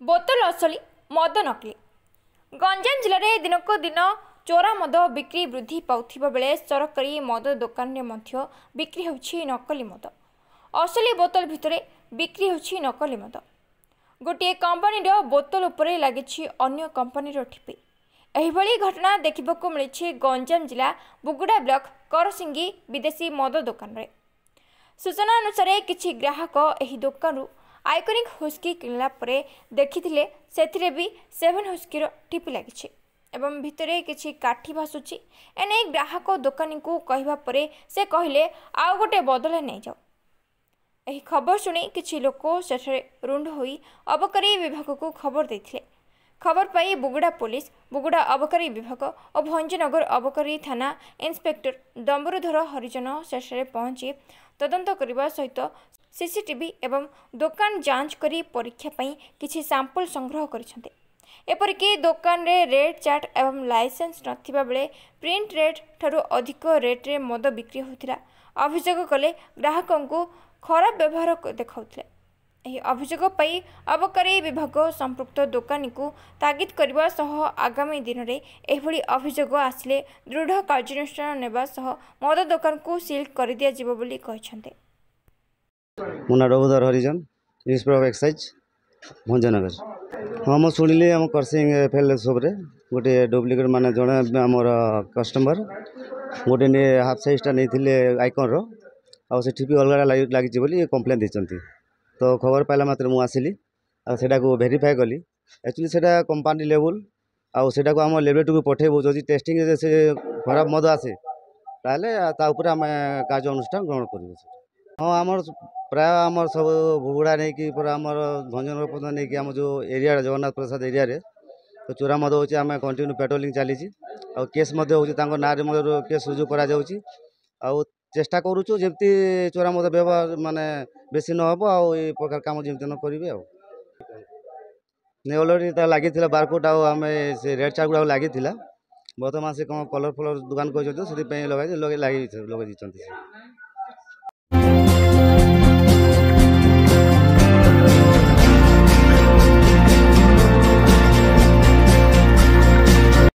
बोतल असली मद नकली गंजाम जिले में दिनक दिन चोरा मद बिक्री वृद्धि पाउथिबा बेले सरकारी मद दुकान में बिक्री होछि नकली मद। असली बोतल भितरे बिक्री होछि नकली मद। गोटे कंपनी बोतल उपरे लागिछि अन्य कंपनी ठिपी। एहिभଳି घटना देखिबाकू मिलिछि गंजाम जिला बुगुड़ा ब्लॉक करसिंगी विदेशी मद दुकान रे। सूचना अनुसार किछि ग्राहक एही दुकान आइकनिक हुस्की किणला परे देखिथिले सेथिरे भी 7 हुस्कीर टिपी लागिछि एवं भितरे किछि काठी भासुछि। एने ग्राहक दुकानी को कहवा परे से कहले आउ गोटे बदले नै जाओ। एही खबर सुनी किछि लोक सेठरे रुंड होई अबकारी विभाग को खबर देथिले। खबर पाई बुगुड़ा पुलिस, बुगुड़ा अबकारी विभाग और भंजनगर अबकारी थाना इंस्पेक्टर डम्बरुधर हरिजन सेठरे पहुंची तदंत करने सहित सीसीटीवी एवं दुकान जांच करी परीक्षा पई किछि सैंपल संग्रह करिसंते। एपरिकी दुकान रे रेट चार्ट एवं लाइसेंस नथिबा बेले प्रिंट रेट ठारू अधिक रेट रे मद बिक्री होतिला अभियोग कले ग्राहकों को खराब व्यवहार देखाउथिले। एही अभियोग पाई अबकारी विभाग संपृक्त दुकानी को तागिद करबा सह आगामी दिन में एभली अभियोग आसिले दृढ़ कार्यानुष्ठान नेबा सह मद दुकान को सील कर दिया जिवो बोली कहिसंते। मुना डम्बरुधर हरिजन इंस्पेक्टर ऑफ एक्साइज भंजनगर। हाँ मुझे शुणिली आम करसिंग एफएल सब्रे गोटे डुप्लिकेट माने जड़े आमर कस्टमर गोटे हाफ साइजटा नहीं आइकन रो भी अलग लगी कम्प्लेन देती। तो खबर पाइला मात्र मुझे आसिली आटा को भेरीफाए कली। एक्चुअली से कंपानी लेवल आटा को आम लेबरेटरी पठेबू जदि टेस्टिंग से खराब मद आसे ताले आम कार्य अनुष्ठान ग्रहण कर। हाँ आमर प्राय आमर सब बुगुड़ा नहीं कि पूरा आमर भंजनगर पर्यटन नहीं कि आम जो एरिया जगन्नाथ प्रसाद एरिया रे तो चोरा मद होची आम कंटिन्यू पेट्रोलिंग चली केस ना केस रुजु करा जाउची आउ चेष्टा करूचु जेमती चोरा मद व्यवहार माने बेसी न हबो आ ए प्रकार काम जेमती न करिवे आ ने ऑलरेडी ता लागी थिला बारकोड आ आम से रेड चार्ट गुडा लागी थिला वर्तमान से कलर फलर दुकान कहते से लगे लगे दी।